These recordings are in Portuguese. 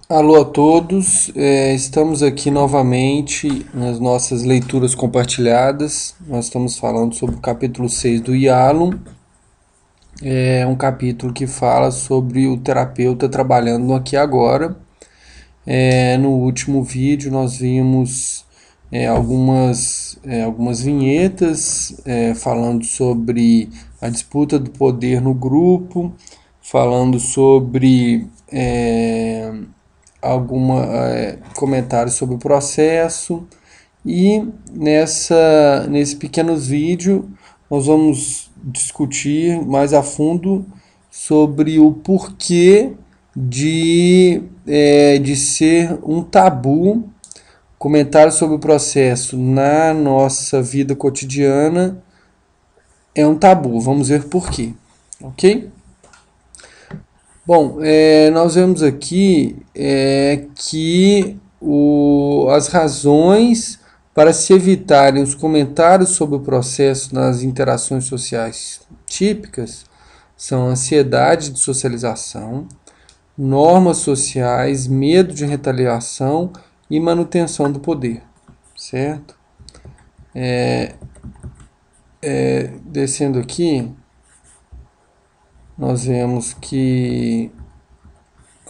Alô a todos, estamos aqui novamente nas nossas leituras compartilhadas. Nós estamos falando sobre o capítulo 6 do Yalom. É um capítulo que fala sobre o terapeuta trabalhando no aqui e agora. No último vídeo nós vimos algumas vinhetas falando sobre a disputa do poder no grupo, falando sobre comentários sobre o processo e nesse pequeno vídeo nós vamos discutir mais a fundo sobre o porquê de ser um tabu comentário sobre o processo na nossa vida cotidiana é um tabu. Vamos ver por quê, ok? Bom, nós vemos aqui que as razões para se evitarem os comentários sobre o processo nas interações sociais típicas são ansiedade de socialização, normas sociais, medo de retaliação e manutenção do poder, certo? Descendo aqui, nós vemos que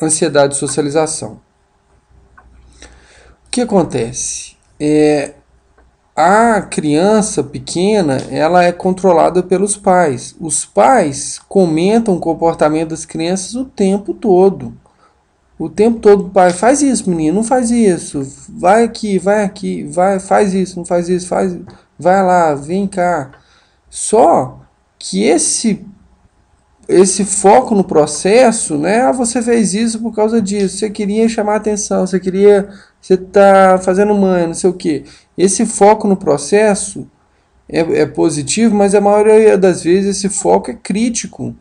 ansiedade de socialização. O que acontece? A criança pequena, ela é controlada pelos pais. Os pais comentam o comportamento das crianças o tempo todo. O tempo todo o pai faz isso, menino, não faz isso. Vai aqui, vai, faz isso, não faz isso, vai lá, vem cá. Só que esse foco no processo, né? Ah, você fez isso por causa disso, você queria chamar atenção, você tá fazendo mãe, não sei o quê. Esse foco no processo é positivo, mas a maioria das vezes esse foco é crítico.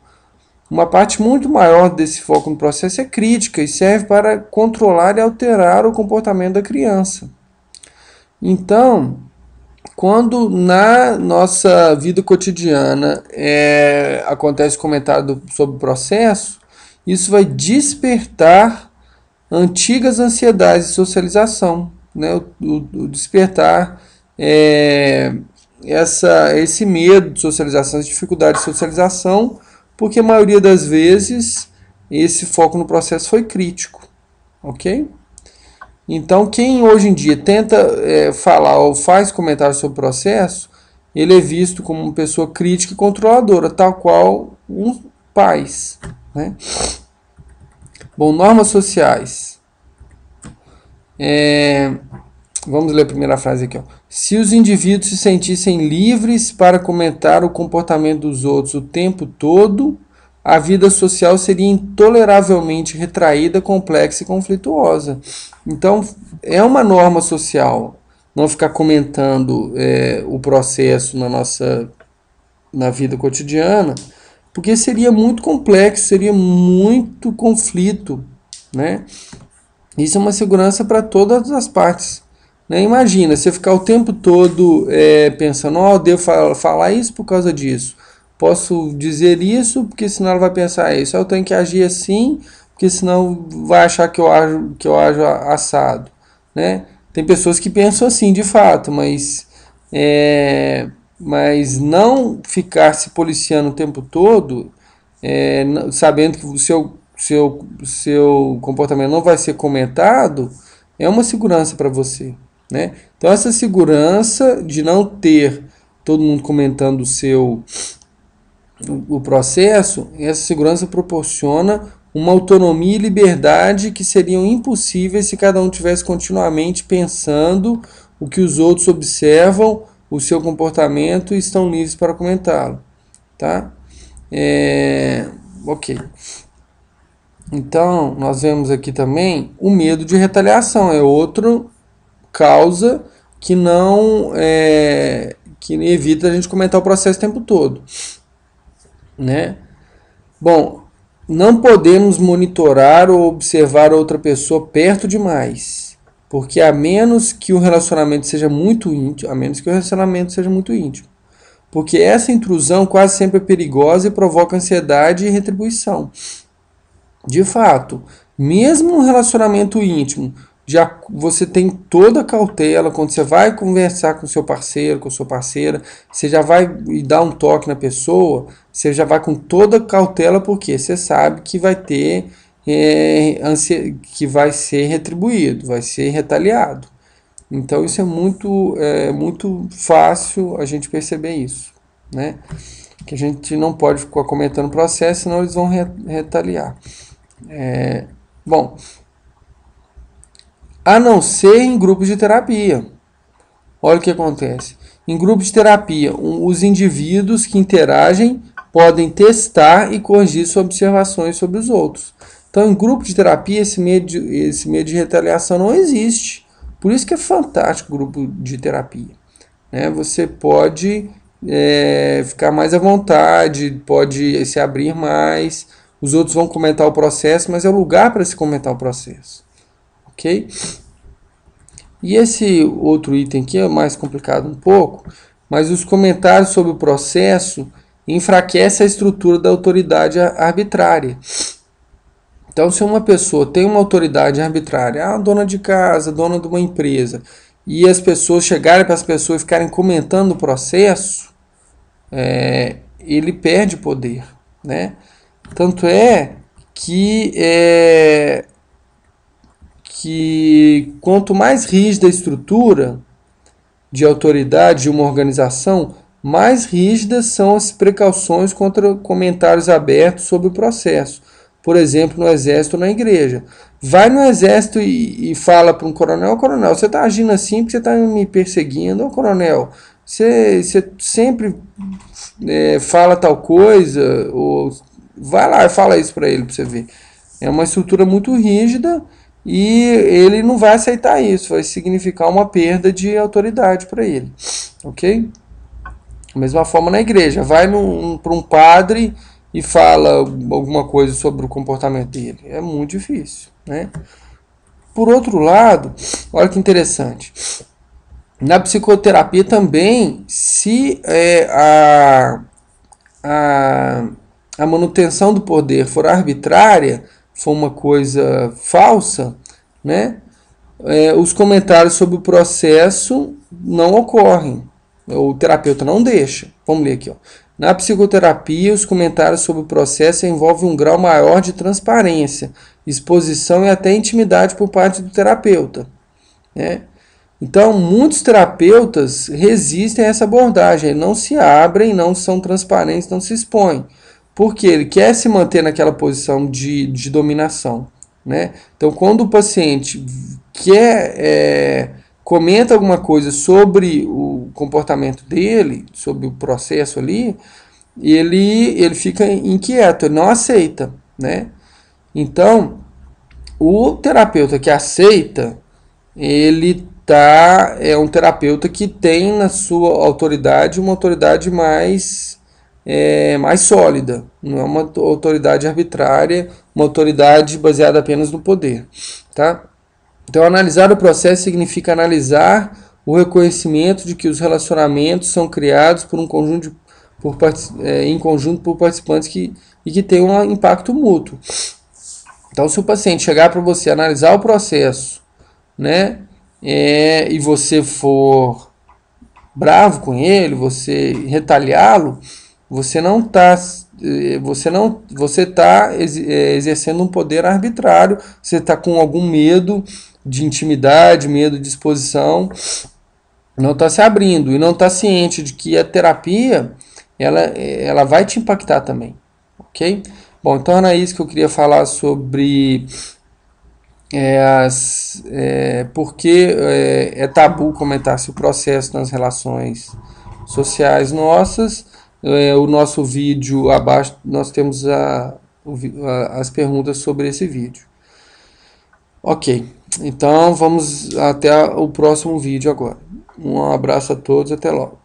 Uma parte muito maior desse foco no processo é crítica e serve para controlar e alterar o comportamento da criança. Então, quando na nossa vida cotidiana acontece comentário sobre o processo, isso vai despertar antigas ansiedades de socialização, né? O despertar esse medo de socialização, essa dificuldade de socialização, porque a maioria das vezes esse foco no processo foi crítico, ok? Então, quem hoje em dia tenta falar ou faz comentários sobre o processo, ele é visto como uma pessoa crítica e controladora, tal qual os pais, né? Bom, normas sociais. Vamos ler a primeira frase aqui. Ó. Se os indivíduos se sentissem livres para comentar o comportamento dos outros o tempo todo, a vida social seria intoleravelmente retraída, complexa e conflituosa. Então, é uma norma social não ficar comentando o processo na vida cotidiana, porque seria muito complexo, seria muito conflito, né? Isso é uma segurança para todas as partes. Né? Imagina, você ficar o tempo todo pensando, oh, eu devo falar isso por causa disso. Posso dizer isso, porque senão ela vai pensar isso. Eu tenho que agir assim, porque senão vai achar que eu ajo assado. Né? Tem pessoas que pensam assim, de fato, mas não ficar se policiando o tempo todo, sabendo que o seu comportamento não vai ser comentado, é uma segurança para você. Né? Então, essa segurança de não ter todo mundo comentando o processo, essa segurança proporciona uma autonomia e liberdade que seriam impossíveis se cada um tivesse continuamente pensando o que os outros observam, o seu comportamento e estão livres para comentá-lo. Tá? Ok. Então, nós vemos aqui também o medo de retaliação. É outra causa que não que evita a gente comentar o processo o tempo todo. Né? Bom, não podemos monitorar ou observar outra pessoa perto demais, porque a menos que o relacionamento seja muito íntimo, porque essa intrusão quase sempre é perigosa e provoca ansiedade e retribuição. De fato, Mesmo um relacionamento íntimo, já você tem toda a cautela quando você vai conversar com seu parceiro, com sua parceira, você já vai dar um toque na pessoa, você já vai com toda a cautela porque você sabe que vai ter que vai ser retribuído, vai ser retaliado. Então isso muito fácil a gente perceber isso, né? Que a gente não pode ficar comentando o processo, senão eles vão retaliar. Bom, a não ser em grupos de terapia. Olha o que acontece. Em grupos de terapia, os indivíduos que interagem podem testar e corrigir suas observações sobre os outros. Então, em grupo de terapia, esse medo de retaliação não existe. Por isso que é fantástico o grupo de terapia. Né? Você pode ficar mais à vontade, pode se abrir mais. Os outros vão comentar o processo, mas é o lugar para se comentar o processo. Ok? E esse outro item aqui é mais complicado um pouco, mas os comentários sobre o processo enfraquecem a estrutura da autoridade arbitrária. Então, se uma pessoa tem uma autoridade arbitrária, dona de casa, dona de uma empresa, e as pessoas chegarem para as pessoas e ficarem comentando o processo, ele perde poder, né? Tanto é que quanto mais rígida a estrutura de autoridade de uma organização, mais rígidas são as precauções contra comentários abertos sobre o processo. Por exemplo, no exército ou na igreja. Vai no exército e fala para um coronel: coronel, você está agindo assim porque você está me perseguindo. Ô, coronel, você sempre fala tal coisa, ou vai lá e fala isso para ele, para você ver. É uma estrutura muito rígida e ele não vai aceitar isso, vai significar uma perda de autoridade para ele, ok? Da mesma forma na igreja, vai para um padre e fala alguma coisa sobre o comportamento dele, é muito difícil, né? Por outro lado, olha que interessante, na psicoterapia também, se a manutenção do poder for arbitrária, for uma coisa falsa, né? Os comentários sobre o processo não ocorrem. O terapeuta não deixa. Vamos ler aqui. Ó. Na psicoterapia, os comentários sobre o processo envolvem um grau maior de transparência, exposição e até intimidade por parte do terapeuta. Né? Então, muitos terapeutas resistem a essa abordagem, não se abrem, não são transparentes, não se expõem, porque ele quer se manter naquela posição de dominação. Né? Então, quando o paciente comenta alguma coisa sobre o comportamento dele, sobre o processo ali, ele fica inquieto, ele não aceita. Né? Então, o terapeuta que aceita, ele é um terapeuta que tem na sua autoridade uma autoridade mais sólida, não é uma autoridade arbitrária, uma autoridade baseada apenas no poder. Tá? Então, analisar o processo significa analisar o reconhecimento de que os relacionamentos são criados por um conjunto em conjunto por participantes e que tem um impacto mútuo. Então, se o paciente chegar para você analisar o processo, né, e você for bravo com ele, você retaliá-lo, você está exercendo um poder arbitrário, você está com algum medo de intimidade, medo de exposição, não está se abrindo e não está ciente de que a terapia ela vai te impactar também, ok? Bom, então era isso que eu queria falar sobre porque é tabu comentar-se o processo nas relações sociais nossas. O nosso vídeo abaixo, nós temos as perguntas sobre esse vídeo. Ok, então vamos até o próximo vídeo agora. Um abraço a todos, até logo.